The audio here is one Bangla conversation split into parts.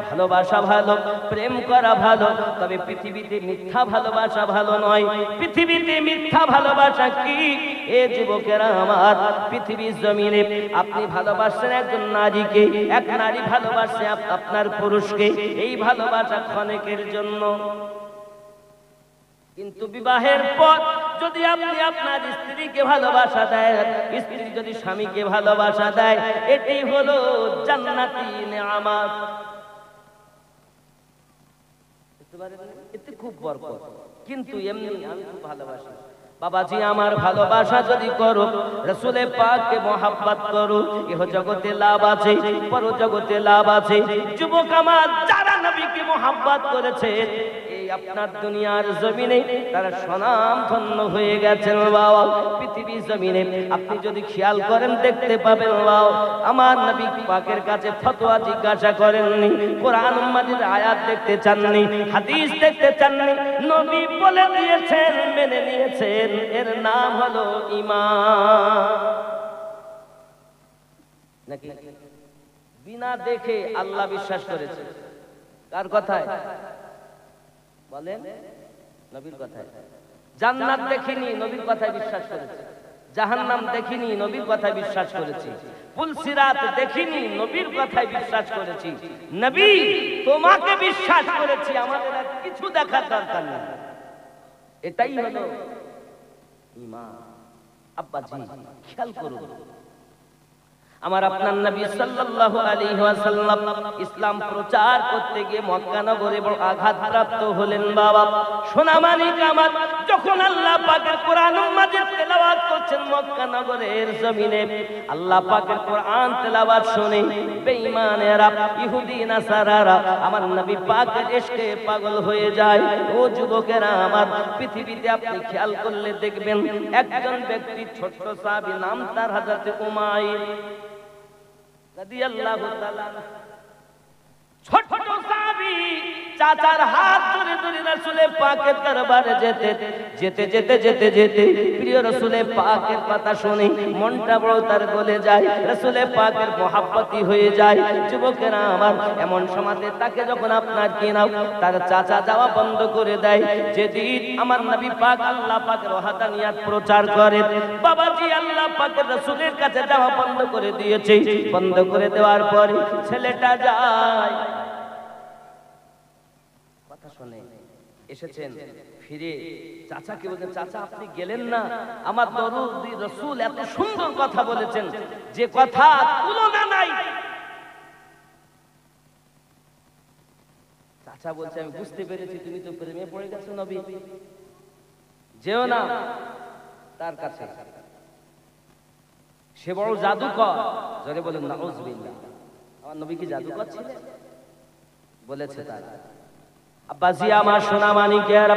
ভালোবাসা ভালো, প্রেম করা ভালো, তবে পৃথিবীতে মিথ্যা ভালোবাসা ভালো নয়। পৃথিবীতে মিথ্যা ভালোবাসা কি? এ যুবকেরা আমার, পৃথিবীর জমিনে আপনি ভালোবাসেন একজন নারীকে, এক নারী ভালোবাসে আপনার পুরুষকে, এই ভালোবাসা ক্ষণিকের জন্য। কিন্তু বিবাহের পর যদি আপনি আপনার স্ত্রীকে ভালোবাসা দেন, স্ত্রী যদি স্বামীকে ভালোবাসা দেয়, এটাই হলো জান্নাতি নেয়ামত। এতে খুব বরকত। কিন্তু এমনি আমি খুব ভালোবাসি বাবাজি, আমার ভালোবাসা যদি করো, রাসূলে পাককে মহব্বত করো, ইহ জগতে লাভ আছে, পর জগতে লাভ আছে। যুবক আমার, যারা নবীকে মহব্বত করেছে, এই আপনার দুনিয়ার জমিনে তারা স্বনাম ধন্য হয়ে গেছেন বাবা। পৃথিবীর জমিনে আপনি যদি খেয়াল করেন দেখতে পাবেন বাবা, আমার নবী পাকের কাছে ফতোয়া জিজ্ঞাসা করেননি, কোরআন মাজিদ আয়াত দেখতে চাননি, হাদিস দেখতে চাননি, নবী বলে দিয়েছেন, মেনে নিয়েছেন, এর নাম হলো ঈমান। নাকি বিনা দেখে আল্লাহ বিশ্বাস করেছে? কার কথায় বলেন? নবীর কথায়। জান্নাত দেখিনি, নবীর কথায় বিশ্বাস করেছে। জাহান্নাম দেখিনি, নবীর কথায় বিশ্বাস করেছি। পুলসিরাত দেখিনি, নবীর কথায় বিশ্বাস করেছি। নবী তোমাকে বিশ্বাস করেছি, আমাদের আর কিছু দেখার দরকার নেই। এটাই হলো ঈমান। আব্বাজি খেয়াল করুন, আমার আপনার নবী সাল্লাল্লাহু আলাইহি ওয়াসাল্লাম ইসলাম প্রচার করতে গিয়ে মক্কা নগরে বড় আঘাতপ্রাপ্ত হলেন বাবা। সোনামানিক আমার, যখন আল্লাহ পাকের কোরআন মাজিদ তেলাওয়াত করছেন মক্কা নগরের জমিনে, আল্লাহ পাকের কোরআন তেলাওয়াত শুনে বেঈমানেরা, ইহুদি নাসারারা আমার নবী পাকের ইশকে পাগল হয়ে যায়। ও যুবকেরা আমার, পৃথিবীতে আপনি খেয়াল করলে দেখবেন একজন ব্যক্তি, ছোট্ট সাহাবী, নাম তার হযরত উমাইর রাদিয়াল্লাহু তাআলা। ছোট সাহাবী চাচার হাত ধরে ধরে রাসূলের পাকের দরবারে যেতে যেতে যেতে যেতে যেতে প্রিয় রাসূলের পাকের কথা শুনে মনটা বড় তার গলে যায়, রাসূলের পাকের মহব্বতী হয়ে যায়। যুবকেরা আমার, এমন সময়তে তাকে যখন আপনার কি নাও তার চাচা যাওয়া বন্ধ করে দেয়, যেদিন আমার নবী পাক আল্লাহ পাকের ওয়াহদানিয়াত প্রচার করে, বাবাজি আল্লাহ পাকের রাসূলের কাছে যাওয়া বন্ধ করে দিয়েছে। বন্ধ করে দেওয়ার পরে ছেলেটা যায়, কথা শুনে এসেছেন, ফিরে চাচাকে বলেন, চাচা আপনি গেলেন না, আমার দরদি রাসূল এত সুন্দর কথা বলেছেন, যে কথা তুলনা নাই। চাচা বলছে, আমি বুঝতে পেরেছি তুমি তো প্রেমে পড়ে গেছো নবী, যেও না তার কাছে, সে বড় জাদুকর। জোরে বলেন নাউযুবিল্লাহ। আমার নবী কি জাদুকর ছিলেন? বলেছে তারা। আব্বাজি আমার, সোনা মানিকের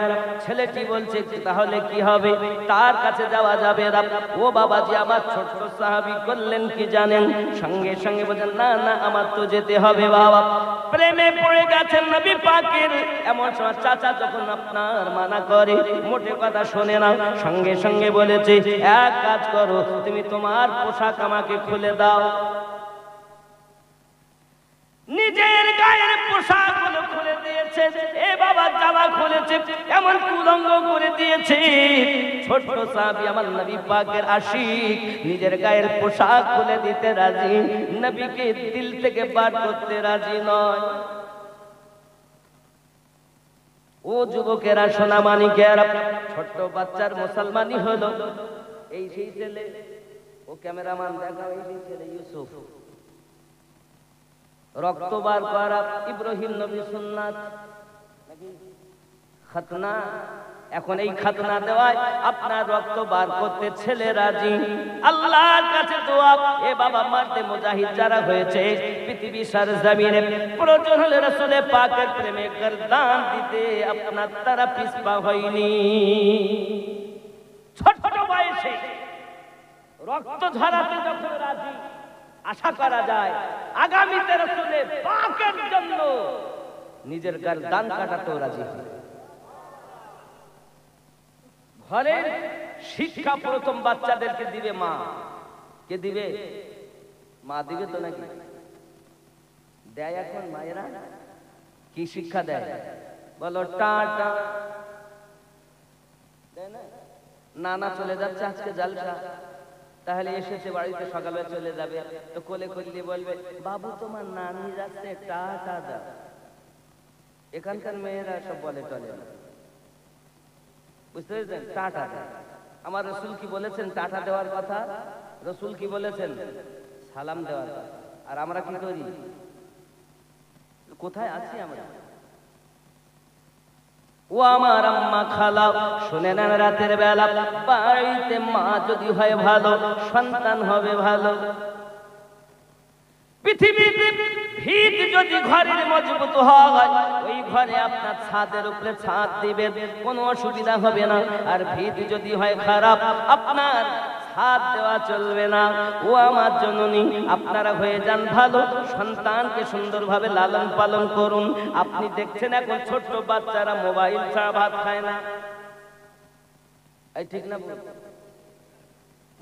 ছেলেটি বলছে, তাহলে কি হবে, তার কাছে যাওয়া যাবে না। ও বাবাজি আমার, ছোট্ট সাহাবী করলেন কি জানেন, সঙ্গে সঙ্গে বলেন, না না আমার তো যেতে হবে বাবা। প্রেমে পড়ে গেছেন নবী পাকের। এমন সময় চাচা যখন আপনার মানা করে, মোটে কথা শোনে না, সঙ্গে সঙ্গে বলেছে, এক কাজ করো, তুমি তোমার পোশাক আমাকে খুলে দাও। নিজের গায়ের পোশাক গুলো খুলে দিয়েছে, এ বাবা জামা খুলেছে, এমন কুলঙ্গ করে দিয়েছে। ছোট্ট সাহাবী আমার নবী পাকের আশিক, নিজের গায়ের পোশাক খুলে দিতে রাজি, নবীকে দিল থেকে বার করতে রাজি নয়। ও যুবকেরা, সোনা মানিকেরা, ছোট্ট বাচ্চার মুসলমানি হলো এই সেই ছেলে। ও ক্যামেরাম্যান দেখাও, এই সেই ছেলে ইউসুফ, রক্ত বার করা ইব্রাহিম নবী সুন্নাত, খাতনা। এখন এই খাতনা দেওয়ায় আপনার রক্ত বার করতে ছেলে রাজি। আল্লাহর কাছে দোয়া, এ বাবা মারতে মুজাহিদ যারা হয়েছে পৃথিবী সার জমিনে, প্রয়োজন হলে রাসূলের পাকের প্রেমে গর্দান দিতে আপনার তারা পিছপা হয়নি। ছোট ছোট বয়সে রক্ত ঝরাতে যখন রাজি, আশা করা যায় আগামীতে রাসূলের পাকের জন্য নিজের গর্দান কাটাতেও রাজি হবে। ঘরের শিক্ষা প্রথম বাচ্চাদেরকে দিবে মা। কে দিবে? মা দিবে তো নাকি? দেয় এখন মায়েরা কি শিক্ষা দেয় বলো? টাটা দেয় না? নানা চলে যাচ্ছে আজকে জালসা, তাহলে এসেছে বাড়িতে, সকালে চলে যাবে, তো কোলে করলে বলবে বাবু তোমার নানি যাচ্ছে টাটা দাও। এখানকার মেয়েরা সব বলে টলে না, বুঝতে পেরেছেন? টাটা দেয়। আমার রসুল কি বলেছেন টাটা দেওয়ার কথা? রসুল কি বলেছেন? সালাম দেওয়ার কথা। আর আমরা কি করি? কোথায় আছি আমরা? ও আমার আম্মা খালা, শুনে নেন, রাতের বেলা বাড়িতে মা যদি হয় ভালো, সন্তান হবে ভালো। পৃথিবীতে ভিত যদি ঘরের মজবুত হয়, ওই ঘরে আপনার ছাদের উপরে ছাদ দিবেন, কোনো অসুবিধা হবে না। আর ভিত যদি হয় খারাপ, আপনার ছাদ দেওয়া চলবে না। ও আমার জননী, আপনারা হয়ে যান ভালো, সন্তানকে সুন্দরভাবে লালন পালন করুন। আপনি দেখছেন এখন ছোট্ট বাচ্চারা মোবাইল ছাড়া ভাত খায় না, এই ঠিক না?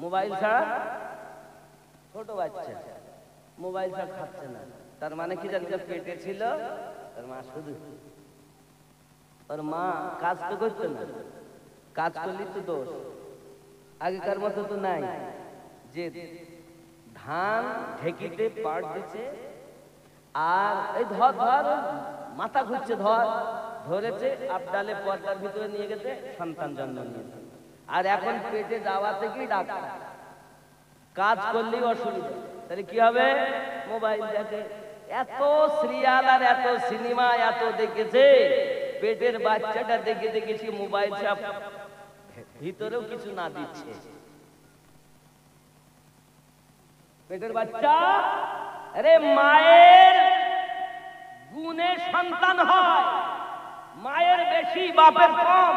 মোবাইল ছাড়া ছোট বাচ্চা মোবাইল ছাড়া খাচ্ছে না। তার মানে কি জানি, পেটে ছিল তার মা, শুধু ওর মা কাজ তো করতো না, কাজ করলি তো দোষ। আগেকার মতো তো নাই যে ধান ঢেকিতে পাট দিচ্ছে আর এই ধর ধর মাথা ঘুরছে, ধরেছে আবডালে পর্দার ভিতরে নিয়ে গেছে, সন্তান জন্ম নিয়েছে। আর এখন পেটে যাওয়া থেকেই ডাক্তার, কাজ করলেই অসুবিধা। তাহলে কি হবে? মোবাইল দেখে। এত সিরিয়াল আর এত সিনেমা এত দেখেছে, পেটের বাচ্চাটা দেখে দেখেছি মোবাইল সব ভিতরেও কিছু না দিচ্ছে। পেটের বাচ্চা, আরে মায়ের গুণে সন্তান হয়, মায়ের বেশি বাপের কম।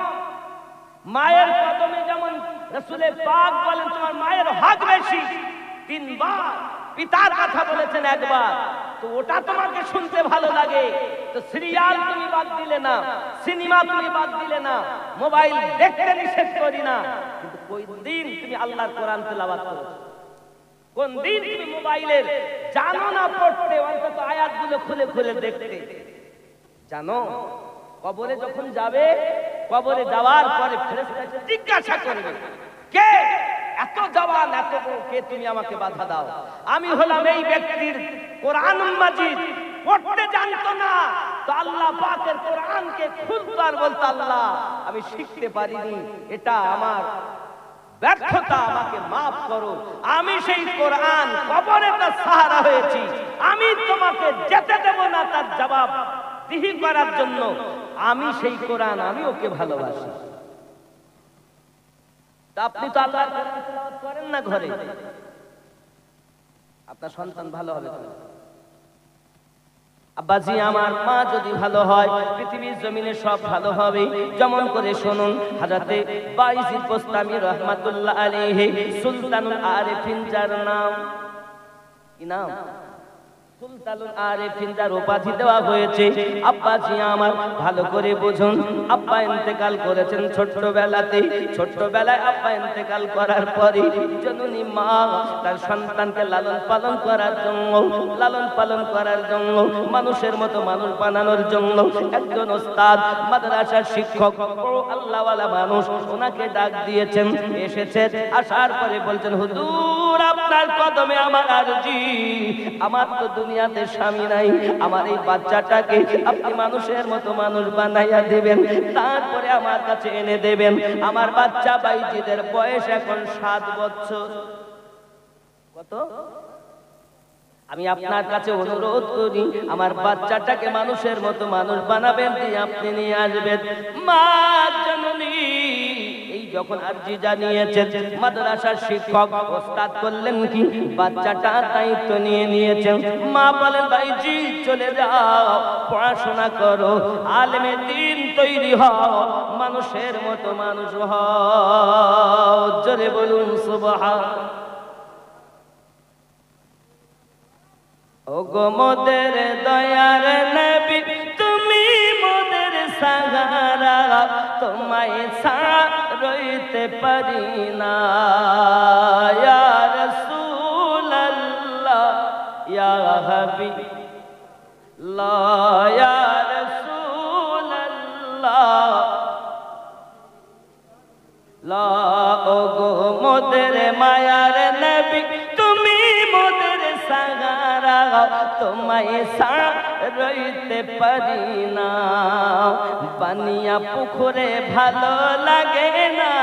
মায়ের কদমে যেমন রাসূলে পাক বলেন তোমার মায়ের হক বেশি, 3 বার পিতার কথা বলেছেন একবার, তো ওটা তোমাকে শুনতে ভালো লাগে। তো সিরিয়াল তুমি বাদ দিলে না, সিনেমা তুমি বাদ দিলে না, মোবাইল দেখতে নিষেধ করি না, কিন্তু কোন দিন তুমি আল্লাহর কোরআন তেলাওয়াত করেছো? কোন দিন তুমি মোবাইলের জানো না পড়তে, অন্তত আয়াতগুলো খুলে খুলে দেখতে জানো? কবরে যখন যাবে, কবরে যাওয়ার পরে ফেরেশতা জিজ্ঞাসা করবে, কে এত জওয়ান এত বড়, কে তুমি আমাকে বাধা দাও? আমি হলাম এই ব্যক্তির কোরআনুল মাজিদ পড়তে জানতো না, তো আল্লাহ পাকের কোরআনকে খুলতো আর বলতো আল্লাহ আমি শিখতে পারিনি, এটা আমার ব্যর্থতা, আমাকে মাফ করো। আমি সেই কোরআন কবরে তার সাহারা হয়েছি, আমি তোমাকে যেতে দেব না তার জবাব দিহি করার জন্য। আমি সেই কোরআন, আমি ওকে ভালোবাসি। তা আপনি তো আল্লাহর কোরআন তেলাওয়াত করেন না ঘরে, আপনার সন্তান ভালো হবে না। আব্বাজি আমার, মা যদি ভালো হয় পৃথিবীর জমিনে সব ভালো হবে। যেমন করে শুনুন, হযরতে বাইজিদ বুস্তামি রাহমাতুল্লাহ আলাইহি সুলতানুল আরিফিন, যার নাম কি নাম? সুলতানুল আরিফিন, যার উপাধি দেওয়া হয়েছে। আব্বাজি আমার ভালো করে বুঝুন, আব্বা ইন্তেকাল করেছেন ছোট্টবেলাতে। ছোট্টবেলায় আব্বা ইন্তেকাল করার পরে জননী মা তার সন্তানকে লালন পালন করার জন্য, মানুষের মতো মানুষ বানানোর জন্য একজন ওস্তাদ, মাদ্রাসার শিক্ষক, বড় আল্লাহওয়ালা মানুষ, ওনাকে ডাক দিয়েছেন। এসেছে, আসার পরে বলছেন, হুজুর আপনার কদমে আমার আরজি, আমার তো দুনিয়াতে স্বামী নাই, আমার এই বাচ্চাটাকে আপনি মানুষের মতো মানুষ বানাইয়া দিবেন, তারপরে আমার কাছে এনে দেবেন। আমার বাচ্চা বাইজিদের বয়স এখন 7 বছর। কত? আমি আপনার কাছে অনুরোধ করি, আমার বাচ্চাটাকে মানুষের মতো মানুষ বানাবেন, দিয়ে আপনি নিয়ে আসবেন। মা জননী এই যখন আরজি জানিয়েছেন, মাদ্রাসার শিক্ষক ওস্তাদ করলেন কি, বাচ্চাটা দায়িত্ব নিয়ে নিয়েছেন। মা বলেন, ভাইজি চলে যাও, পড়াশোনা করো, আলেমে দ্বীন তৈরি হও, মানুষের মতো মানুষ হও। জোরে বলুন সুবহানাল্লাহ। ওগো মোদের দয়ার নবী, তুমি মোদের সাহারা, তোমায় ছাড়া রইতে পারি না। ইয়া রাসূলুল্লাহ ইয়া হাবিব, লা ইয়া রাসূলুল্লাহ লা ওগো মোদের মায়ার নবী তুমি মোদের সাহারা তোমায় রইতে পারি না বানিয়া পুকুরে ভালো লাগে না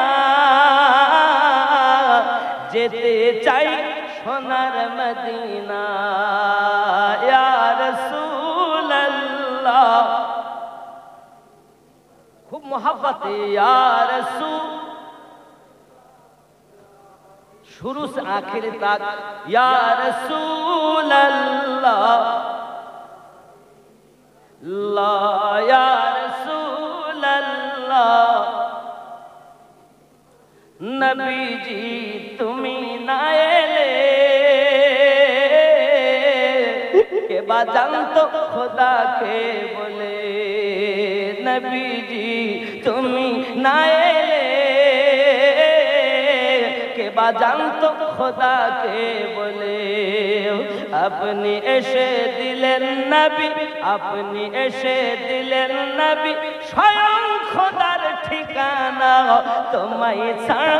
যেতে চাই সোনার মদিনা ইয়া রাসূলুল্লাহ খুব मोहब्बत या रसूल शुरू से आखिर तक या रसूल अल्लाह ला या रसूल अल्लाह नबी जी तुम्ही ना एले के बाजान तो खुदा के बोले नबी जी तुम्ही ना एले के बाजान तो खुदा के बोले अपनी ऐशे दिलेर नबी अपनी ऐशे दिलेर नबी स्वयं खुदार ठिकाना तुम्हारी ছাড়া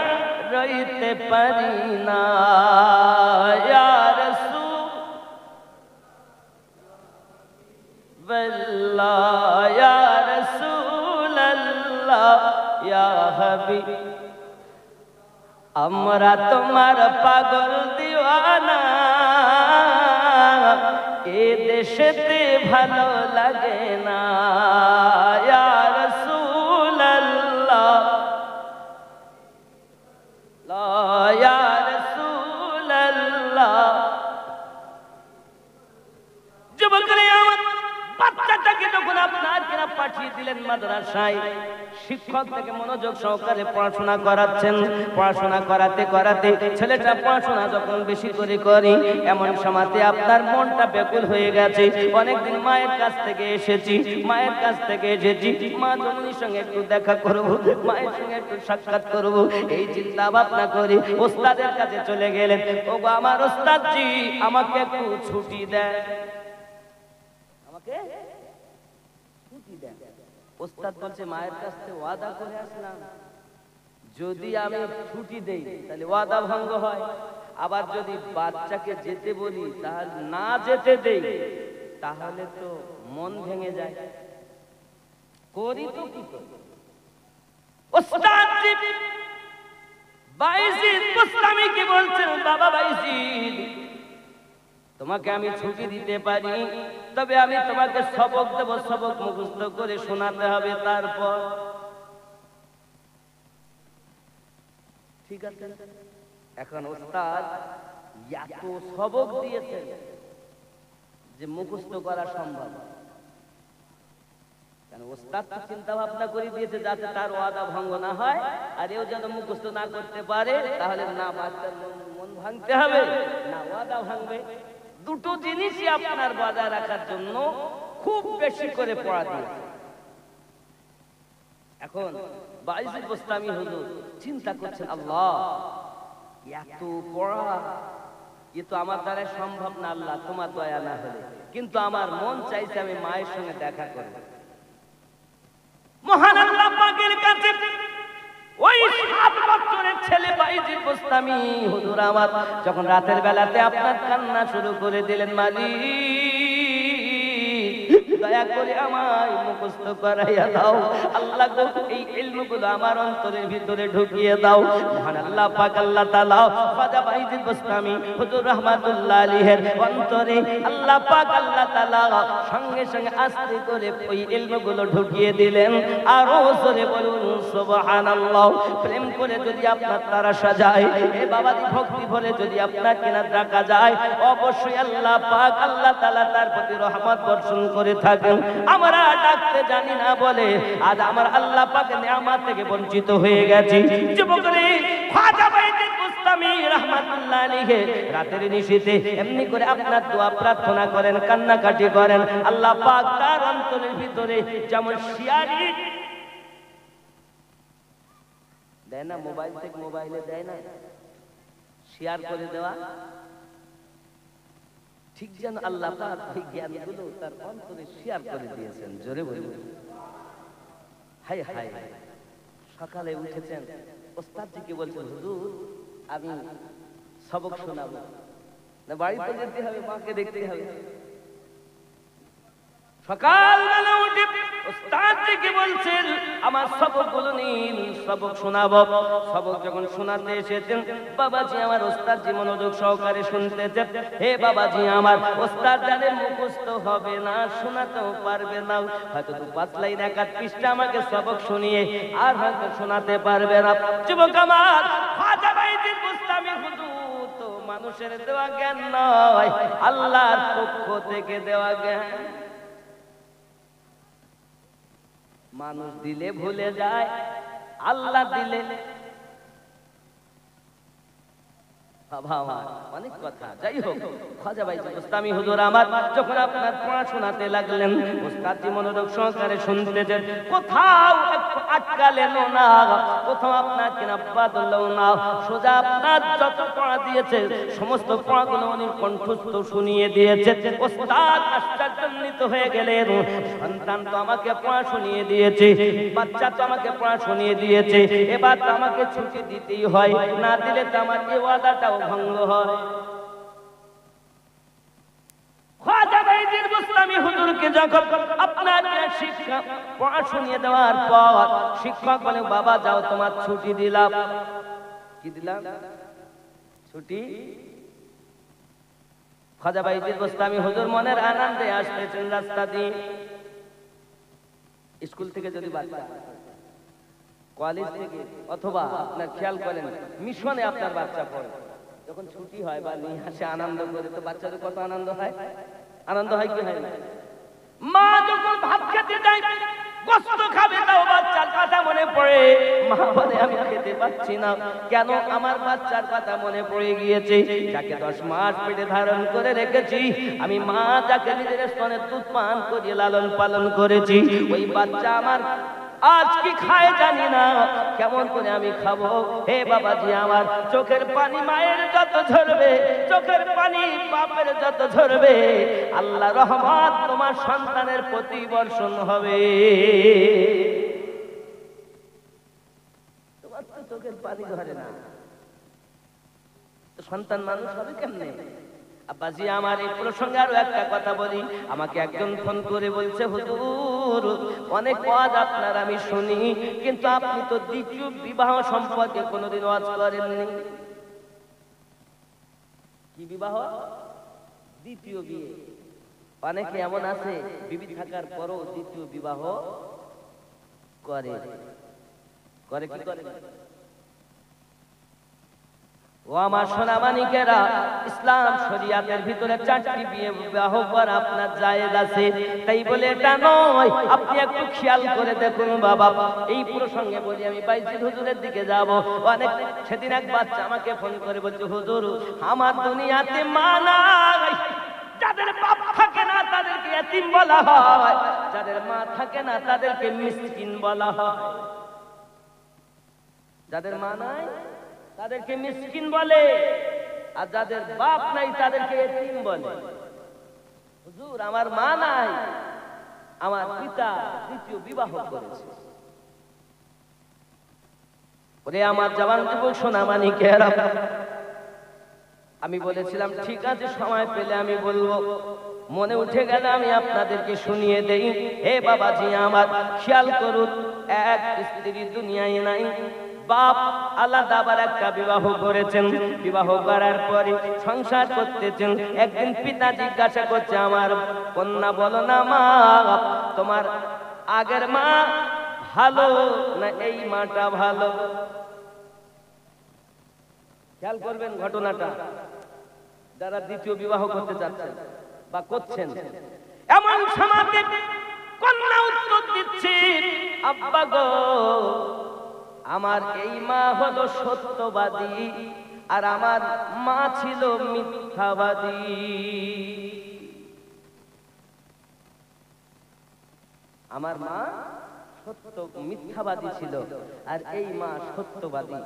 রইতে পারি না या रसूल वल्लाह या रसूल अल्लाह या हबीब আমরা তোমার পাগল দিওয়ানা এ দেশেতে ভালো লাগে না ইয়া রাসূলুল্লাহ লা ইয়া রাসূলুল্লাহ যুবকরা আমার বাচ্চাটাকে যখন আপনার কিনা পাঠিয়ে দিলেন মাদ্রাসায় শিক্ষক থেকে মনোযোগ সহকারে পড়াশোনা করাচ্ছেন পড়াশোনা করাতে করাতে ছেলেটা পড়াশোনা যখন বেশি করে করি এমন সময়তে আপনার মনটা ব্যাকুল হয়ে গেছে অনেকদিন মায়ের কাছ থেকে এসেছি মা জননীর সঙ্গে একটু দেখা করব মায়ের সঙ্গে একটু সাক্ষাৎ করব এই চিন্তা ভাবনা করি ওস্তাদের কাছে চলে গেলেন ওগো আমার ওস্তাদজি আমাকে একটু ছুটি দেন আমাকে ছুটি দেন ওস্তাদ বলছে মায়ের কাছ থেকে ওয়াদা করে আসলাম যদি আমি ছুটি দেই তাহলে ওয়াদা ভঙ্গ হয় আবার যদি বাচ্চাকে যেতে বলি তাহলে না যেতে দেই তাহলে তো মন ভেঙে যায় করি তো কি করি ওস্তাদ জি বাইজিদ বুস্তামি কি বলছেন বাবা বাইজিদ তোমাকে আমি ছুটি দিতে পারি তবে আমি তোমাকে সবক দেব সবক মুখস্থ করে শোনাতে হবে তারপর ঠিক আছে এখন ওস্তাদ এত সবক দিয়েছেন যে মুখস্থ করা সম্ভব কারণ ওস্তাদ তো চিন্তা ভাবনা করে দিয়েছে যাতে তার ওয়াদা ভঙ্গ না হয় আর এও যেন মুখস্থ না করতে পারে তাহলে না বাচ্চার মন ভাঙতে হবে না ওয়াদা ভাঙবে দুটো জিনিসই আপনার বজায় রাখার জন্য খুব বেশি করে পড়া দিয়েছে এখন বাইজিদ বুস্তামি হুজুর চিন্তা করছেন আল্লাহ এত পড়া এ তো আমার দ্বারা সম্ভব না আল্লাহ তোমার দয়া না হলে কিন্তু আমার মন চাইছে আমি মায়ের সঙ্গে দেখা করব মহান আল্লাহ পাকের কাছে ওই 7 বছরের ছেলে বাইজিদ বুস্তামি হুজুর আমার যখন রাতের বেলাতে আপনার কান্না শুরু করে দিলেন মালিক দয়া করে আমায় মুখস্থ করাইয়া দাও আল্লাহ গো এই ইলমগুলো আমার অন্তরের ভিতরে ঢুকিয়ে দাও মহান আল্লাহ পাক আল্লাহ তাআলা খাজা বাইজিদ বুস্তামি হুজুর রাহমাতুল্লাহ আলাইহির অন্তরে আল্লাহ পাক আল্লাহ তাআলা সঙ্গে সঙ্গে আস্তে করে ওই ইলমগুলো ঢুকিয়ে দিলেন আর জোরে বলুন সুবহানাল্লাহ প্রেম করে যদি আপনার তারা সাজায় এ বাবাজি ভক্তি ভরে যদি আপনার কিনা ডাকা যায় অবশ্যই আল্লাহ পাক আল্লাহ তাআলা তার প্রতি রহমত বর্ষণ করে থাকেন আমরা ডাকতে জানি না বলে আজ আমার আল্লাহ পাকের নিয়ামত থেকে বঞ্চিত হয়ে গেছি যুবকরে খাজা বাইজিদ বুস্তামি রাহমাতুল্লাহ আলাইহি রাতের নিশিতে এমনি করে আপনার দোয়া প্রার্থনা করেন কান্নাকাটি করেন আল্লাহ পাক তার অন্তরের ভিতরে যেমন শিয়ারি দেয় না মোবাইল থেকে মোবাইলে দেয় না শেয়ার করে দেওয়া ঠিক যেন আল্লাহ পাক এই জ্ঞানগুলো তার অন্তরে শেয়ার করে দিয়েছেন। জোরে বলুন হায় হায়। সকালে উঠেছেন, ওস্তাদজিকে বলছেন হুজুর আমি সবক শোনাবো না, বাড়িতে যেতে হবে, মাকে দেখতে হবে। সকালবেলা উঠে ওস্তাদজিকে বলছেন আমার সবকগুলো নিন, সবক শোনাবো। সবক যখন শোনাতে এসেছেন, বাবাজি আমার ওস্তাদজি মনোযোগ সহকারে শুনতেছেন। হে বাবাজি আমার, ওস্তাদ জানে মুখস্থ হবে না, শোনাতেও পারবে না, হয়তো 2-5 লাইন 1-8 পৃষ্ঠা আমাকে সবক শুনিয়ে আর হয়তো শোনাতে পারবে না। যুবক আমার, খাজা বাইজিদ বুস্তামি হুজুর তো মানুষের দেওয়া জ্ঞান নয়, আল্লাহর পক্ষ থেকে দেওয়া জ্ঞান। মানুষ দিলে ভুলে যায়, আল্লাহ দিলে বাবা আমার অনেক কথা। যাই হোক, খাজা বাইজিদ বুস্তামি হুজুর আমার যখন আপনার পড়াশোনাতে লাগলেন, ওস্তাদজি মনোযোগ সহকারে শুনতেছেন, কোথাও একটু আটকালেন না, কোথাও আপনার কিনা বাদল না, সোজা আপনার যত পড়া দিয়েছে সমস্ত পড়াগুলো উনি কণ্ঠস্থ শুনিয়ে দিয়েছে। ওস্তাদ আশ্চর্যান্বিত হয়ে গেলেন, সন্তান তো আমাকে পড়া শুনিয়ে দিয়েছে, বাচ্চা তো আমাকে পড়া শুনিয়ে দিয়েছে, এবার তো আমাকে ছুটি দিতেই হয়, না দিলে তো আমার এই ওয়াদাটাও ভঙ্গ হয়। খাজা বাইজিদ বুস্তামি হুজুরকে যখন আপনার শিক্ষা পড়া শুনিয়ে দেওয়ার পর শিক্ষক বলে বাবা যাও তোমার ছুটি দিলাম। কি দিলাম? ছুটি। খাজা বাইজিদ বুস্তামি হুজুর মনের আনন্দে আসতেছেন রাস্তা দিয়ে। স্কুল থেকে যদি বাচ্চা, কলেজ থেকে, অথবা আপনার খেয়াল করেন মিশনে আপনার বাচ্চা পড়ে, যখন ছুটি হয় বা নিয়ে আসে আনন্দ করে, তো বাচ্চাদের কত আনন্দ হয়? আনন্দ হয় কি হয় না? মা যখন ভাত খেতে যায়, গোশত খাবে, তাও বাচ্চার কথা মনে পড়ে, মা বলে আমি খেতে পাচ্ছি না, কেন? আমার বাচ্চার কথা মনে পড়ে গিয়েছে, যাকে 10 মাস পেটে ধারণ করে রেখেছি আমি, মা যাকে নিজের স্তনে দুধ পান করিয়ে লালন পালন করেছি, ওই বাচ্চা আমার আজ কি খায় জানি না, কেমন করে আমি খাবো? হে বাবাজি আমার, চোখের পানি মায়ের যত ঝরবে, চোখের পানি বাপের যত ঝরবে, আল্লাহ রহমত তোমার সন্তানের প্রতি বর্ষণ হবে। তোমার তো চোখের পানি ঝরে না, সন্তান মানুষ হবে কেমনে? আব্বাজি আমার, এই প্রসঙ্গে আরো একটা কথা বলি। আমাকে একজন ফোন করে বলছে হুজুর অনেক ওয়াজ আপনার আমি শুনি, কিন্তু আপনি তো দ্বিতীয় বিবাহ সম্পর্কে কোনোদিন ওয়াজ করেননি। কি বিবাহ? দ্বিতীয় বিয়ে। অনেকে এমন আছে বিবি থাকার পরও দ্বিতীয় বিবাহ করে। করে কি করে? ও আমার সোনা মানিকেরা, ইসলাম শরিয়াতের ভিতরে 4টি বিবাহ করা আপনার জায়েজ আছে, তাই বলে এটা নয়। আপনি একটু খেয়াল করে দেখুন বাবা, এই প্রসঙ্গে বলি আমি বাইজিদ হুজুরের দিকে যাব। অনেক সেদিন এক বাচ্চা আমাকে ফোন করে বলছে হুজুর আমার দুনিয়াতে মা নাই, যাদের বাপ থাকে না তাদেরকে এতিম বলা হয়, যাদের মা থাকে না তাদেরকে মিসকিন বলা হয়। যাদের মা নাই তাদেরকে মিসকিন বলে, আর যাদের বাপ নাই তাদেরকে এতিম বলে। হুজুর আমার মা নাই, আমার পিতা দ্বিতীয় বিবাহ করেছে। ওরে আমার জওয়ান যুবক সোনা মানিকেরা, আমি বলেছিলাম ঠিক আছে সময় পেলে আমি বলবো, মনে উঠে গেল আমি আপনাদেরকে শুনিয়ে দেই। হে বাবাজি আমার, খেয়াল করুন, এক স্ত্রী দুনিয়ায় নাই, বাপ আলাদা আবার একটা বিবাহ করেছেন। বিবাহ করার পরে সংসার করতেছেন। একদিন পিতা জিজ্ঞাসা করছে আমার কন্যা বলো না মা, তোমার আগের মা ভালো না এই মাটা ভালো? খেয়াল করবেন ঘটনাটা, যারা দ্বিতীয় বিবাহ করতে যাচ্ছেন বা করছেন। এমন সমাজে কন্যা উত্তর দিচ্ছে আব্বা গো, আমার এই মা হলো সত্যবাদী আর আমার মা ছিল মিথ্যাবাদী। আমার মা সত্য মিথ্যাবাদী ছিল আর এই মা সত্যবাদী।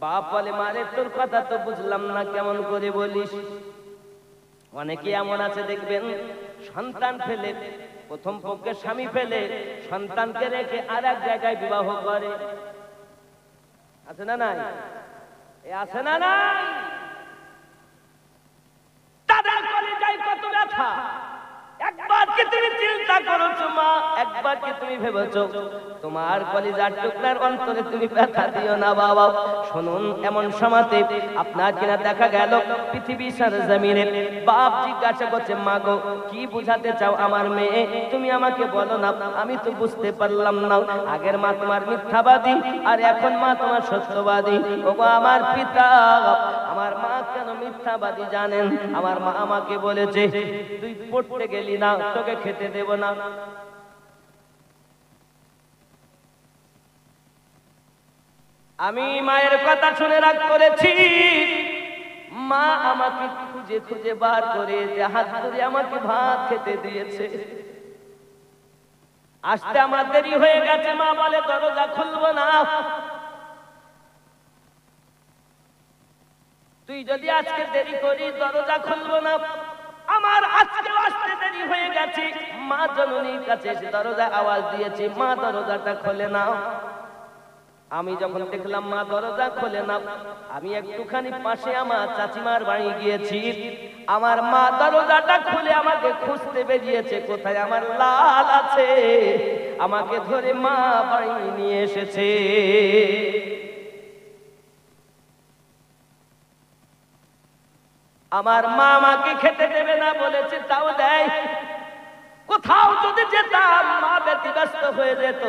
বাপ বলে মারে তোর কথা তো বুঝলাম না, কেমন করে বলিস? অনেকে এমন আছে দেখবেন, সন্তান ফেলে, প্রথম পক্ষে স্বামী ফেলে সন্তানকে রেখে আর এক জায়গায় বিবাহ করে। আছে না নাই? আছে না নাই? তাদের কলিজায় কত ব্যথা। একবার কি তুমি চিন্তা করেছো মা, একবার কি তুমি ভেবেছো তোমার কলিজার টুকরার অন্তরে তুমি ব্যথা দিও না বাবা? শুনুন, এমন সময়তে আপনার কিনা দেখা গেল পৃথিবী সরজমিনে বাপ জিজ্ঞাসা করছে, মা গো কি বুঝাতে চাও আমার মেয়ে, তুমি আমাকে বলো না, আমি তো বুঝতে পারলাম না। আগের মা তোমার মিথ্যাবাদী আর এখন মা তোমার সত্যবাদী। ওগো আমার পিতা, আমার মা কেন মিথ্যাবাদী জানেন? আমার মা আমাকে বলেছে তুই পড়তে গেলি না, তোকে খেতে দেব না। আমি মায়ের কথা শুনে রাগ করেছি। মা আমাকে খুঁজে খুঁজে বার করে হাত ধরে আমাকে ভাত খেতে দিয়েছে। আসতে আমার দেরি হয়ে গেছে, মা বলে দরজা খুলবো না। তুই যদি আজকে দেরি করিস দরজা খুলবো না। আমার আজকে আসতে দেরি হয়ে গেছে, মা জননীর কাছে এসে দরজা আওয়াজ দিয়েছি, মা দরজাটা খোলে না। আমি যখন দেখলাম মা দরজা খোলে না, আমি একটুখানি পাশে আমার চাচিমার বাড়ি গিয়েছি। আমার মা দরজাটা খুলে আমাকে খুঁজতে বেরিয়েছে, কোথায় আমার লাল আছে। আমাকে ধরে মা বাড়ি নিয়ে এসেছে। আমার মা আমাকে খেতে দেবে না বলেছে, তাও দেয়। কোথাও যদি যেতাম মা ব্যতিব্যস্ত হয়ে যেত,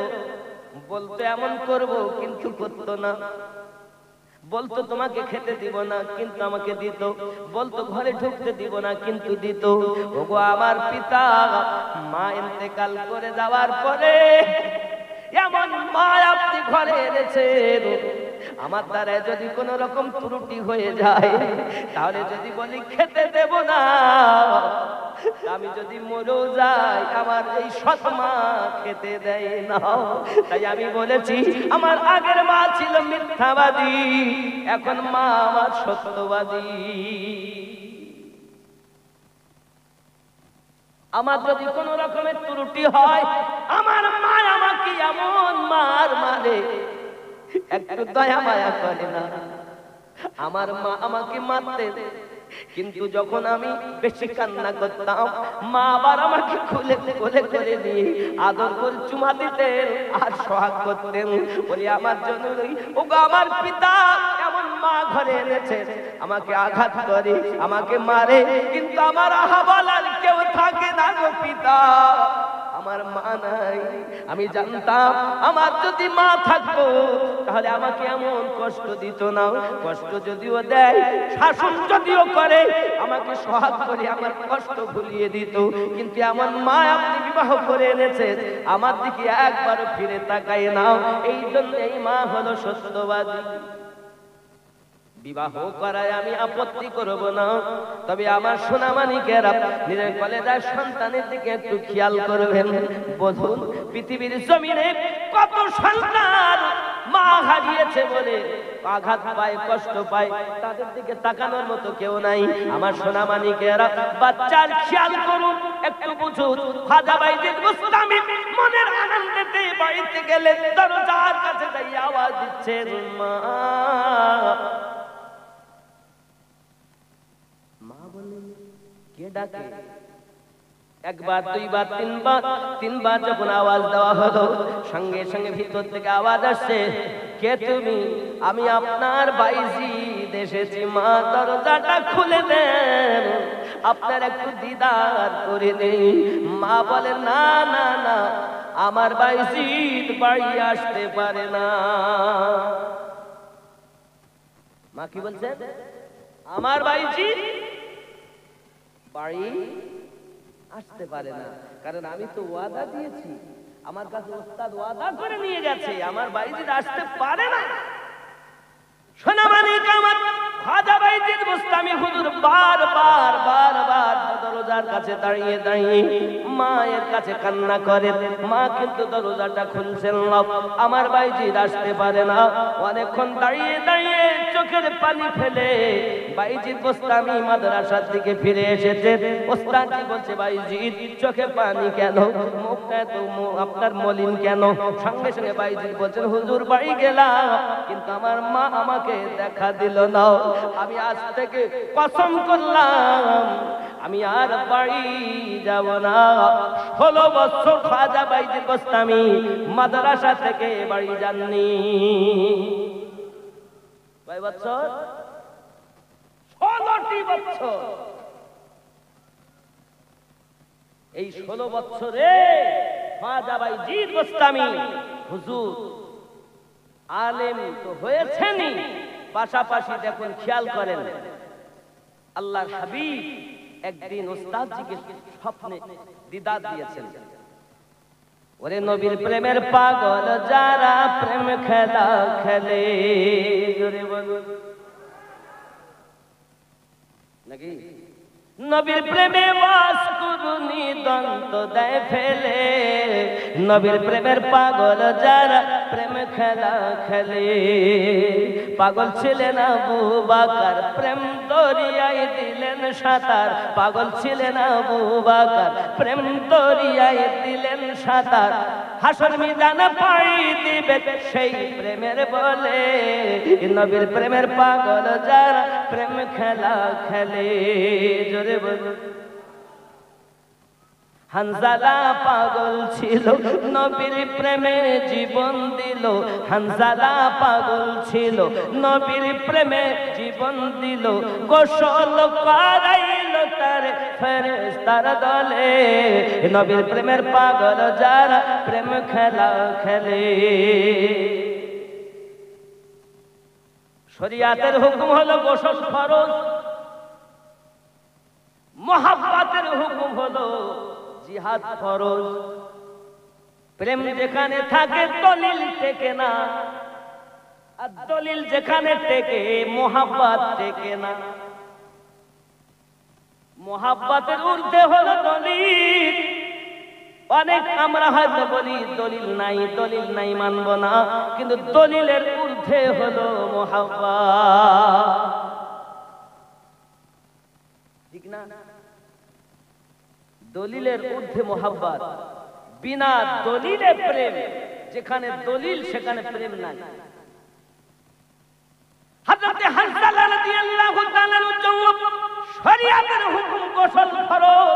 বলতো এমন করব কিন্তু করতো না। বলতো তোমাকে খেতে দিব না কিন্তু আমাকে দিত। বলতো ঘরে ঢুকতে দিব না কিন্তু দিত। ওগো আমার পিতা, মা ইন্তেকাল করে যাওয়ার পরে এমন মা আপনি ঘরে এনেছেন, আমার দ্বারা যদি কোনো রকম ত্রুটি হয়ে যায়, তাহলে যদি বলি খেতে দেব না, আমি যদি মরেও যাই আমার এই সৎ মা খেতে দেয় না। তাই আমি বলেছি আমার আগের মা ছিল মিথ্যাবাদী, এখন মা আমার সত্যবাদী। আমার যদি কোনো রকমের ত্রুটি হয়, আমার মা আমাকে এমন মার মারে, একটু দয়া মায়া করে না। আমার মা আমাকে মারতে, কিন্তু যখন আমি বেশি কান্না করতাম, মা আবার আমাকে খুলে কোলে করে নিয়ে আদর করে চুমা দিতেন আর সোহাগ করতেন। বলি আমার জন্য ওগো আমার পিতা এমন মা ঘরে এনেছে, আমাকে আঘাত করে, আমাকে মারে, কিন্তু আমার আহা বলার কেউ থাকে না গো পিতা। আমার মা নাই। আমি জানতাম আমার যদি মা থাকতো তাহলে আমাকে এমন কষ্ট দিত না। কষ্ট যদিও দেয়, শাসন যদিও করে, আমাকে সহায় করে আমার কষ্ট ভুলিয়ে দিত। কিন্তু এমন মা আপনি বিবাহ করে এনেছেন, আমার দিকে একবারও ফিরে তাকায় না। এই জন্য এই মা হলো সত্যবাদী। বিবাহ করায় আমি আপত্তি করব না, তবে আমার সোনামানিকেরা নিজের কলেজার সন্তানের দিকে একটু খেয়াল করবেন। বলুন পৃথিবীর জমিনে কত সন্তান মা হারিয়েছে বলে আঘাত পায়, কষ্ট পায়, তাদের দিকে তাকানোর মতো কেউ নাই। আমার সোনামানিকেরা বাচ্চার খেয়াল করুন, একটু বুঝুন। খাজা বাইজিদ বুস্তামি মনের আনন্দেতে বাড়িতে গেলে দরজার কাছে যাই আওয়াজ দিচ্ছেন, মা। কে ডাকে? একবার, দুইবার, তিনবার যখন আওয়াজ দেওয়া হলো, সঙ্গে সঙ্গে ভিতর থেকে আওয়াজ আসছে, কে তুমি? আমি আপনার বাইজিদ এসেছি, মা দরজাটা খুলে দেন, আপনার একটু দিদার করে দেই। মা বলে না না না, আমার বাইজিদ বাড়ি আসতে পারে না। মা কি বলছেন? আমার বাইজিদ বাড়ি আসতে পারে না, কারণ আমি তো ওয়াদা দিয়েছি, আমার কাছে ওস্তাদ ওয়াদা করে নিয়ে গেছে, আমার বাইজিদ আসতে পারে না। সোনামানিক আমার খাজা বাইজিদ বুস্তামি হুজুর বারবার দরজার কাছে দাঁড়িয়ে দাঁড়িয়ে মায়ের কাছে কান্না করেন। মা কিন্তু দরজাটা খুলছেন না, আমার বাইজিদ আসতে পারে না। অনেকক্ষণ দাঁড়িয়ে দাঁড়িয়ে চোখের পানি ফেলে বাইজিদ বুস্তামি মাদ্রাসার দিকে ফিরে এসেছে। ওস্তাদজি বলছে, বাইজিদ চোখে পানি কেন, মুখটা তো আপনার মলিন কেন? সঙ্গে সঙ্গে বাইজিদ বলছেন, হুজুর বাড়ি গেলাম কিন্তু আমার মা আমাকে দেখা দিল না। আমি আজ থেকে কসম করলাম আমি আর বাড়ি যাব না। 16 বছর খাজা বাইজিদ বুস্তামি মাদ্রাসা থেকে বাড়ি যাননি। কয় বছর? 16টি বছর। এই 16 বছরে খাজা বাইজিদ বুস্তামি হুজুর আলেম তো হয়েছেনই, পাশাপাশি দেখুন খেয়াল করেন আল্লাহর হাবিব একদিন ওস্তাদজিকে স্বপ্নে দিদার দিয়েছেন। ওরে নবীর প্রেমের পাগল যারা প্রেম খেলা খেলে, জোরে বলুন নাকি? নবীর প্রেমে বাস করুনি দন্ত দেয় ফেলে, নবীর প্রেমের পাগল যারা প্রেম খেলা খেলে। পাগল ছিলেন আবু বকর, প্রেম দরিয়ায় দিলেন সাঁতার। পাগল ছিলেন আবু বকর, প্রেম দরিয়ায় দিলেন সাঁতার। হাসর মিজানে পাড়ি দিবে সেই প্রেমের বলে, নবীর প্রেমের পাগল যারা প্রেম খেলা খেলে। জোরে বলুন। হানজালা পাগল ছিল নবীর প্রেমে জীবন দিল, হানজালা পাগল ছিল নবীর প্রেমে জীবন দিল। গোসল করাইল তার ফেরেশতার দলে, নবীর প্রেমের পাগল যারা প্রেম খেলা খেলে। শরিয়াতের হুকুম হলো গোসল ফরজ, মোহাব্বতের হুকুম হলো জিহাদ ফরজ। প্রেম যেখানে থাকে দলিল টেকে না, আর দলিল যেখানে টেকে মোহাব্বত টেকে না। মোহাব্বতের ঊর্ধ্বে হলো দলিল। অনেক আমরা হয়তো বলি দলিল নাই মানব না, কিন্তু দলিলের ঊর্ধ্বে হলো মোহাব্বত, ঠিক না? দলিলের ঊর্ধ্বে মোহাব্বত। বিনা দলিলে প্রেম, যেখানে দলিল সেখানে প্রেম নাই। হযরত হানজালা রাদিয়াল্লাহু তাআলার জন্য শরীয়তের হুকুম গোসল ফরজ,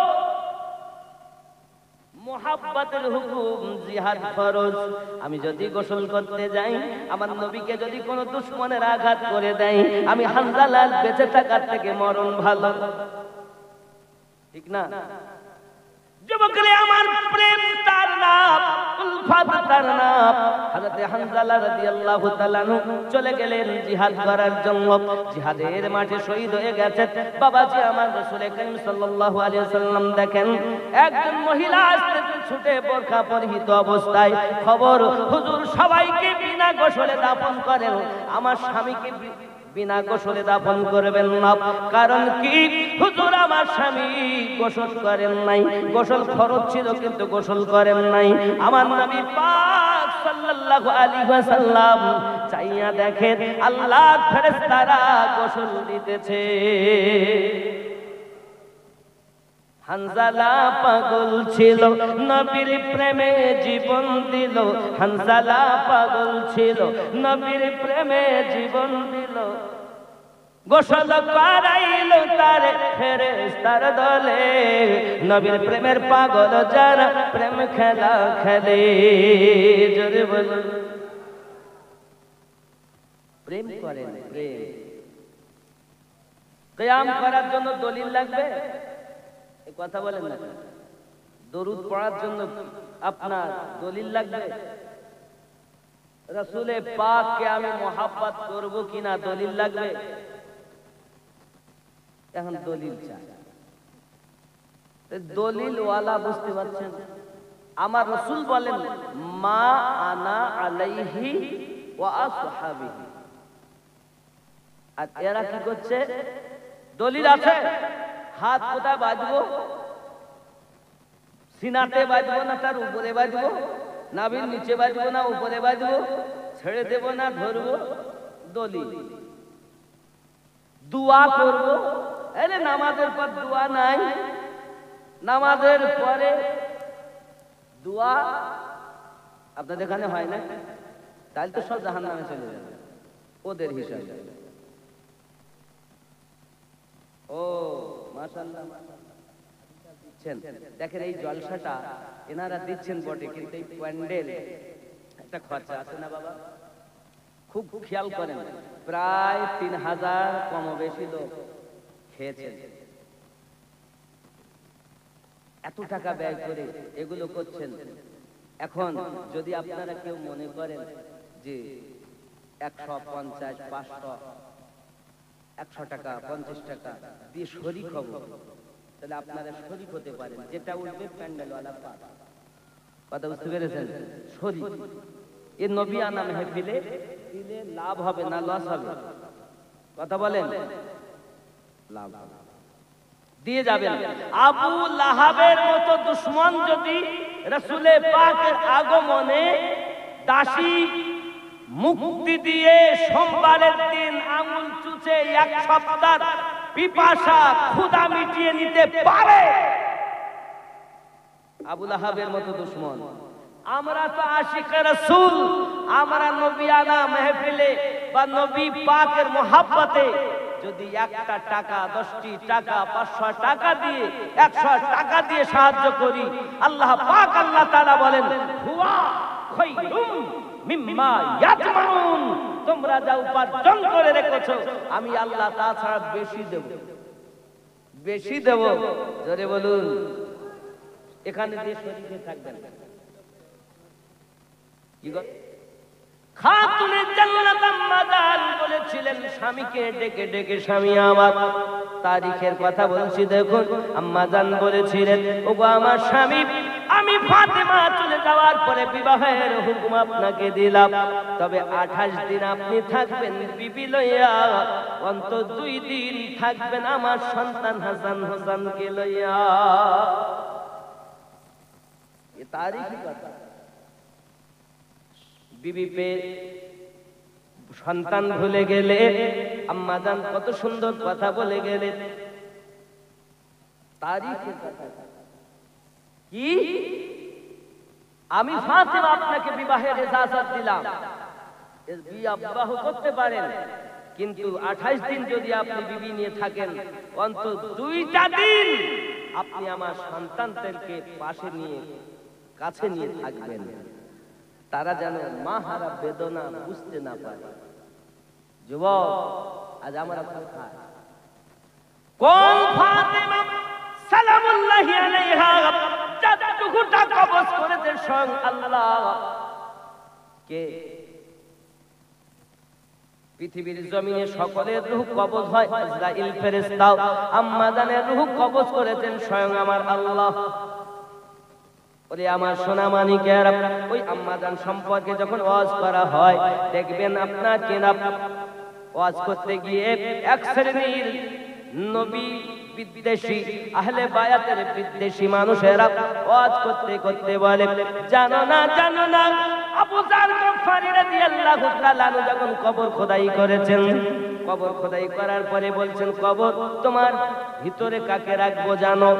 মোহাব্বতের হুকুম জিহাদ ফরজ। আমি যদি গোসল করতে যাই, আমার নবীকে যদি কোনো দুশমনের আঘাত করে দেয়, আমি হানজালার বেঁচে থাকার থেকে মরণ ভালো, ঠিক না? যুবকরে আমার প্রেম তার নাম, উলফত তার নাম। হযরত হানজালা রাদিয়াল্লাহু তাআলা চলে গেলেন জিহাদ করার জন্য। জিহাদের মাঠে শহীদ হয়ে গেছেন বাবাজি আমার রাসূল করিম সাল্লাল্লাহু আলাইহি ওয়াসাল্লাম। দেখেন একজন মহিলা আসতে ছুটে বোরকা পরিহিত অবস্থায়, খবর হুজুর সবাইকে বিনা গোসলে দাফন করেন, আমার স্বামীকে বিনা গোসলে দাফন করবেন না। কারণ কি? হুজুর আমার স্বামী গোসল করেন নাই। গোসল ফরজ ছিল কিন্তু গোসল করেন নাই। আমার নবী পাক সাল্লাল্লাহু আলাইহি ওয়াসাল্লাম চাইয়া দেখেন আল্লাহর ফেরেশতারা গোসল দিতেছে। হানজালা পাগল ছিল নবীর প্রেমে জীবন দিল, হানজালা পাগল ছিল নবীর প্রেমে জীবন দিল। গোসল করাইল তার ফেরেশতার দলে, নবীর প্রেমের পাগল যারা প্রেম খেলা খেলে। জোরে বলুন। প্রেম করেন, প্রেম। কিয়াম করার জন্য দলিল লাগবে, এই কথা বলেন না। দরুদ পড়ার জন্য আপনার দলিল লাগবে। রাসূলে পাককে আমি মোহাব্বত করব কিনা দলিল লাগবে। এখন দলিল চাই, দলিল ওয়ালা বুঝতে পারছেন? আমার রাসূল বলেন মা আনা আলাইহি ওয়া আসহাবিহি, আর এরা কি করছে? দলিল আছে, হাত কোথায় বাঁধবো? সিনাতে বাঁধবো না তার উপরে বাঁধবো? নাভির নিচে বাঁধবো না উপরে বাঁধবো? ছেড়ে দেবো না ধরবো? দলিল। দোয়া করবো, আরে নামাজের পর দোয়া নাই? নামাজের পরে দোয়া আপনাদের এখানে হয় না? তাহলে তো সব জাহান্নামে চলে যাবে ওদের হিসাবে। ও মাশাআল্লাহ, দিচ্ছেন। দেখেন এই জলসাটা এনারা দিচ্ছেন বটে, কিন্তু এই প্যান্ডেল একটা খরচা আছে না বাবা? খুব খেয়াল করেন, প্রায় 3000 কম বেশি লোক খেয়েছেন। এত টাকা ব্যয় করে এগুলো করছেন। এখন যদি আপনারা কেউ মনে করেন যে 150, 500, 100 টাকা 50 টাকা দিয়ে শরীক হব, তাহলে আপনারা শরীক হতে পারেন। যেটা উঠবে প্যান্ডেলওয়ালা পাবে। কথা বুঝতে পেরেছেন? শরীক এ নবী আনা মেহফিলে দিলে লাভ হবে না লস হবে? কথা বলেন। লাভ হবে, দিয়ে যাবেন। আবু লাহাবের মতো দুশমন যদি রাসূলে পাকের আগমনে দাসী মুক্তি দিয়ে সোমবারের দিন আঙুল চুচে এক সপ্তাহ পিপাসা ক্ষুধা মিটিয়ে নিতে পারে, আবু লাহাবের মতো দুশমন। আমরা তো আশিকে রাসূল, আমরা নবী আনা মেহফিলে বা নবী পাকের মোহাব্বতে যদি একটা টাকা, 10টি টাকা, 500 টাকা দিয়ে, 100 টাকা দিয়ে সাহায্য করি, আল্লাহ পাক আল্লাহ তাআলা বলেন হুয়া খায়রুম মিম্মা ইয়াজমাউন, তোমরা যা উপার্জন করে রেখেছো আমি আল্লাহ তাছাড়া বেশি দেব, বেশি দেব। জোরে বলুন। এখানে দিয়ে শরীকে থাকবেন। কি গো? খাতুনে জান্নাত আম্মা জান বলেছিলেন স্বামীকে ডেকে ডেকে, স্বামী আমার, তারিখের কথা বলছি দেখুন, আম্মা জান বলেছিলেন ওগো আমার স্বামী, আমি ফাতেমা চলে যাওয়ার পরে বিবাহের হুকুম আপনাকে দিলাম, তবে 28 দিন আপনি থাকবেন বিবি লইয়া, অন্তত 2 দিন থাকবেন আমার সন্তান হাসান হোসেনকে লইয়া। এ তারিখই কথা। বিবি পেয়ে সন্তান ভুলে গেলে, আম্মা জান কত সুন্দর কথা বলে গেলে। তারিখের কথা কি? আমি ফাতেমা আপনাকে বিবাহের ইজাজত দিলাম, বিবাহ করতে পারেন, কিন্তু 28 দিন যদি আপনি বিবি নিয়ে থাকেন, অন্তত 2টা দিন আপনি আমার সন্তানদেরকে পাশে নিয়ে, কাছে নিয়ে থাকবেন, তারা যেন মা হারা বেদনা বুঝতে না পারে। যুবক, আজ আমরা কোথায়? কোন ফাতেমা সালামুল্লাহি আলাইহা যতটুকু টাকা কবজ করেছেন স্বয়ং আল্লাহ কে? পৃথিবীর জমিনে সকলের রূহ কবজ হয়, আজরাইল ফেরেশতা, আম্মা জানের রূহ কবজ করেছেন স্বয়ং আমার আল্লাহ। ওরে আমার সোনা মানিকেরা, ওই আম্মা জান সম্পর্কে যখন ওয়াজ করা হয়, দেখবেন আপনার কেনা ওয়াজ করতে গিয়ে এক শ্রেণীর নবী বিদ্বেষী, আহলে বায়াতের বিদ্বেষী মানুষেরা ওয়াজ করতে করতে বলে, জানো না জানো না, আবু জার গফফারি রাদিয়াল্লাহু তাআলা আনহু যখন কবর খোদাই করেছেন, কবর খোদাই করার পরে বলছেন, কবর তোমার ভিতরে কাকে রাখবো জানো?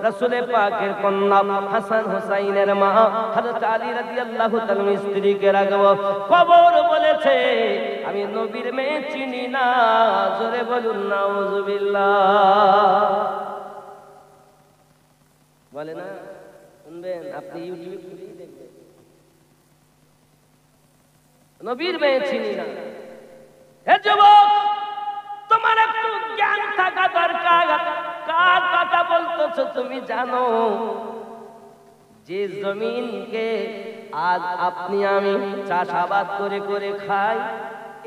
রাসূলে পাকের কন্যা হাসান হোসাইনের মা হযরত আলী রাদিয়াল্লাহু তাআলার স্ত্রীকে রাখবো। কবর বলেছে, আমি নবীর মেয়ে চিনি না। জোরে বলুন নাউযুবিল্লাহ। বলে না, শুনবেন আপনি ইউটিউবে খুলেই দেখবেন, নবীর মেয়ে চিনি না। হে যুবক, তোমার একটু জ্ঞান থাকা দরকার। কার কথা বলতেছো তুমি জানো? যে জমিনকে আজ আপনি আমি চাষাবাদ করে করে খাই,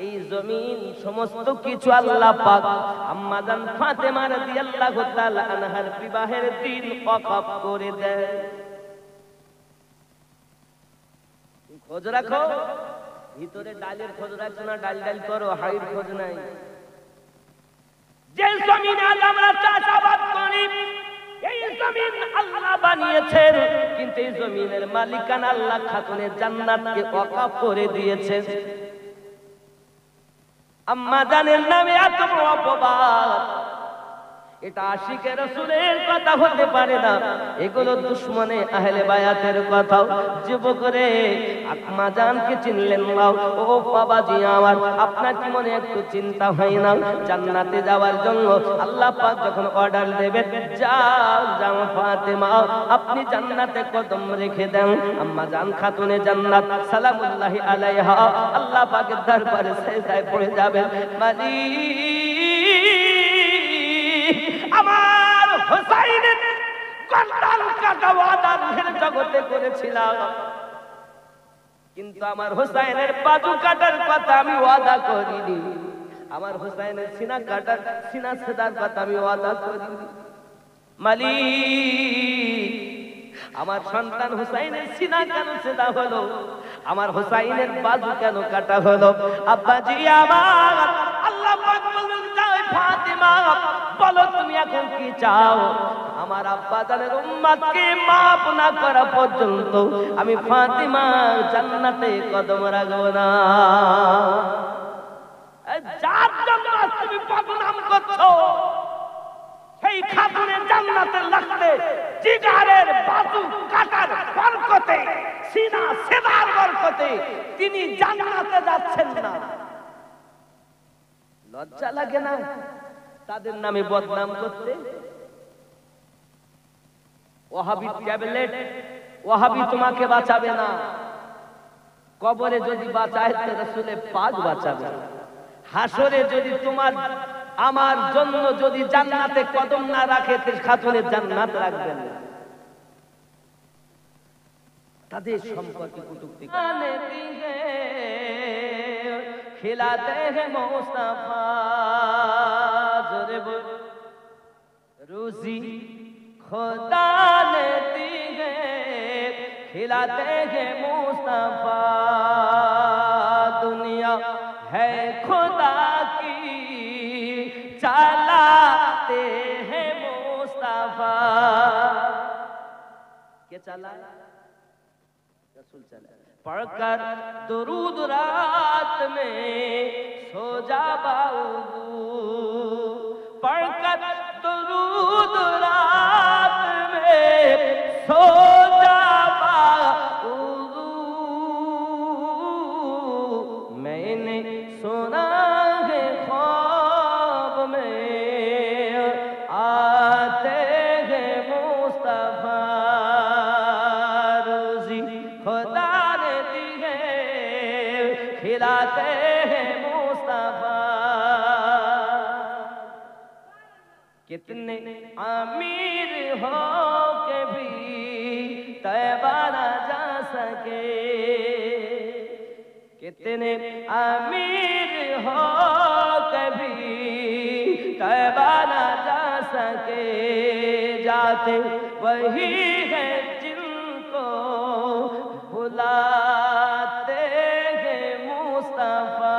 এই জমিন সমস্ত কিছু আল্লাহ পাক আম্মা জান ফাতেমা রাদিয়াল্লাহু তাআলা আনহার বিবাহের দিন ওয়াকফ করে দেয়। খোঁজ রাখো, ভিতরে ডালের খোঁজ রাখছো না, ডাল ডাল করো, হাড়ির খোঁজ নাই। যে জমিনে আজ আমরা চাষাবাদ করি, এই জমিন আল্লাহ বানিয়েছেন, কিন্তু এই জমিনের মালিকানা আল্লাহ খাতুনে জান্নাতকে ওয়াকফ করে দিয়েছে। আম্মা জানের নামে এত বড় অপবাদ, এটা আশিকে রাসূলের কথা হতে পারে না, এগুলো দুশমনে আহলে বায়াতের কথা। যুবকরে আম্মা জানকে চিনলেন না, ও বাবাজি আমার, আপনার কি মনে একটু চিন্তা হয় না? জান্নাতে যাওয়ার জন্য আল্লাহ পাক যখন অর্ডার দেবেন, যাও যাও ফাতেমা, আপনি জান্নাতে কদম রেখে দেন। আম্মা জান খাতুনে জান্নাত সালামুল্লাহি আলাইহা আল্লাহ পাকের দরবারে সিজদায় পড়ে যাবেন, আমার হোসাইনের গর্দান কাটা ওয়াদা রূহের জগতে করেছিলাম, কিন্তু আমার হোসাইনের বাজু কাটার কথা আমি ওয়াদা করিনি। আমার হোসাইনের সিনা কাটার, সিনা ছেদার কথা আমি ওয়াদা করিনি। মালিক, আমার সন্তান হোসাইনের সিনা কেন ছেদা হলো? আমার হোসাইনের বাজু কেন কাটা হলো? আব্বাজি আমার, আল্লাহ পাক বললেন, যাও ফাতেমা, বলো তুমি এখন কি চাও? আমার আব্বা জানের উম্মতকে মাফ না করা পর্যন্ত আমি ফাতেমা জান্নাতে কদম রাখবো না। যার জন্য তুমি বদনাম করছো, সেই খাতুনের জান্নাতে লাগতে জিগারের বাজু কাটার বরকতে, সিনা সেদার বরকতে তিনি জান্নাতে যাচ্ছেন না। লজ্জা লাগে না তাদের নামে বদনাম করতে? ওয়াহাবি ট্যাবলেট, ওয়াহাবি তোমাকে বাঁচাবে না। কবরে যদি বাঁচায় তো রাসূলের পাক বাঁচাবে। হাসরে যদি তোমার আমার জন্য যদি জান্নাতে কদম না রাখে, খাতুনের জান্নাত রাখবেন না। তাদের সম্পর্কে কটূক্তি खिलाते हैं मुस्तफा, जोरे रूजी खुदा ने दी है, खिलाते हैं मुस्तफा, दुनिया है खुदा की, चलाते हैं मुस्तफा। क्या चला? रसूल चला। पढ़कर दुरूद रात में सो जा बाबू, पढ़कर दुरूद रात में सो जा बाबू, मैंने सुना है ख्वाब में आते हैं मुस्तफा, रोजी खुदा खिलाते हैं मुस्तफा। कितने अमीर हो के भी तैबा ना जा सके, कितने अमीर हो के भी तैबा ना जा सके, जाते वही है जिनको बुलाते मुस्तफा,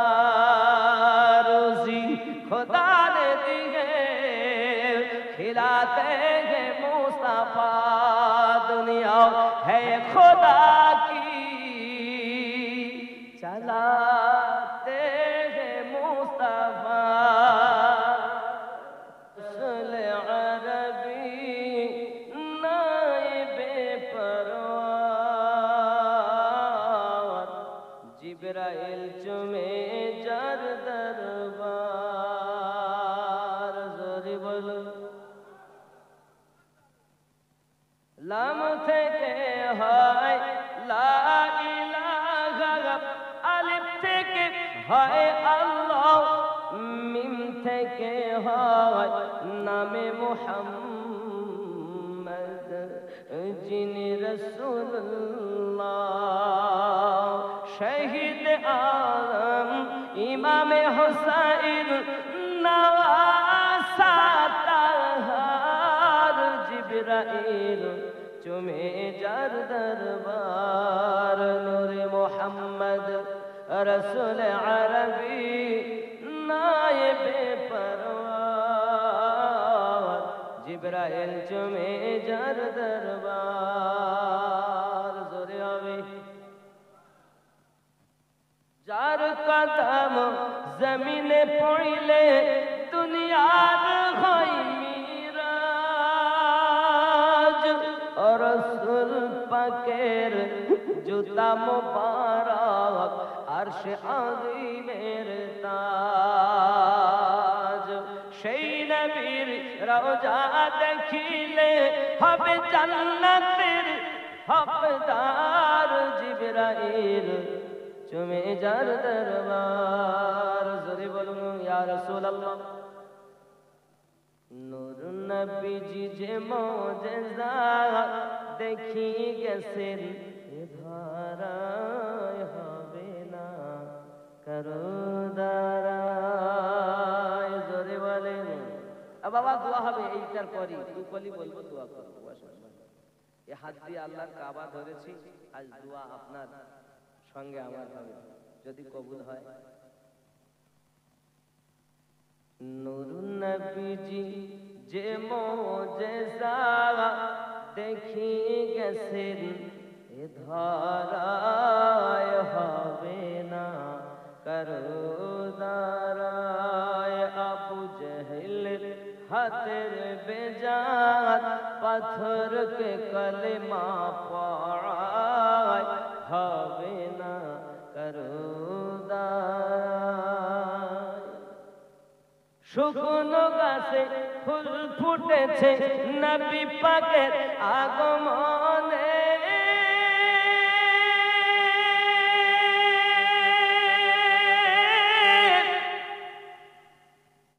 रोजी खुदा ने दी है, खिलाते हैं मुस्तफा, दुनिया है खुदा की, चलाते हैं मुस्तफा। रसूल अरबी नाइबे परवार, जिब्राइल चुमे जार दरबार, जोरे बोलो। लाम থেকে হয় লা ইলাহা, আলিফ থেকে হয় আল্লাহ, মিম থেকে হয় নামে মুহাম্মদ, যিনি রাসূলুল্লাহ, শহীদ আলম ইমামে হুসাইন নওয়াসা তাহার, জিবরাইল চুমে যার দরবার, নূরে মুহাম্মদ রাসূল আরবি নায়েবে পরওয়ার। জিবরাইল চুমে যার দরবার, জোরে হবে। যার কদম জমিনে পড়িলে দুনিয়ার হয় মিরাজ, রাসূল পাকের জুতা মুবারক আরশে আযীমের তাজ। সেই নবীর রওজা দেখিলে হবে জান্নাতের হকদার, জিবরাইল চুমে যার দরবার, জোরে বলুন ইয়া রাসূলুল্লাহ। নূর নবীজি যে মুজিজা দেখি গেছেন, এ ধারায় হবে না কারো দ্বারায়, জোরে বলেন। বাবা দোয়া হবে এইটার পরই, দুকলি বলবো, দোয়া করবো। এ হাত দিয়ে আল্লাহর কাবা ধরেছি, আজ দোয়া আপনার সঙ্গে আমার হবে, যদি কবুল হয়। নূর নবীজি যে মুজিজা দেখি গেছেন, এ ধারায় হবে না কারো দ্বারায়। আবু জেহেলের হাতের বেজাত পাথরকে কলেমা পড়ায় হবে না কারো দ্বারায়। শুকনো গাছে ফুল ফুটেছে নবী পাকের আগমন